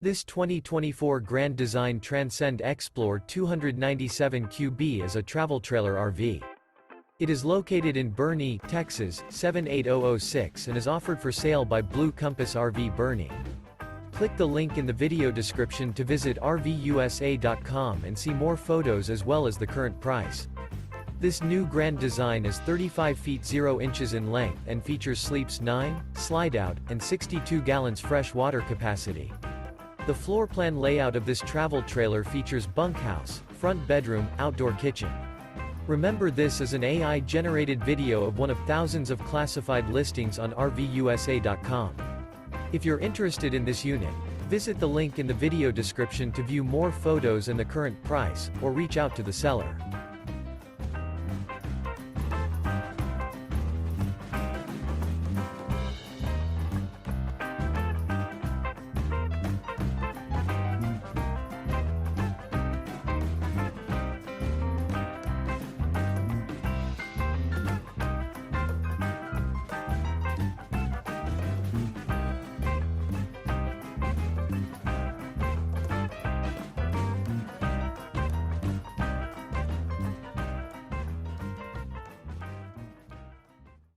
This 2024 Grand Design Transcend Xplor 297 QB is a travel trailer RV. It is located in Boerne, Texas, 78006 and is offered for sale by Blue Compass RV Boerne. Click the link in the video description to visit RVUSA.com and see more photos as well as the current price. This new Grand Design is 35 feet 0 inches in length and features sleeps 9, Slideout, and 62 gallons fresh water capacity. The floor plan layout of this travel trailer features bunkhouse, front bedroom, outdoor kitchen. Remember, this is an AI-generated video of one of thousands of classified listings on RVUSA.com. If you're interested in this unit, visit the link in the video description to view more photos and the current price, or reach out to the seller.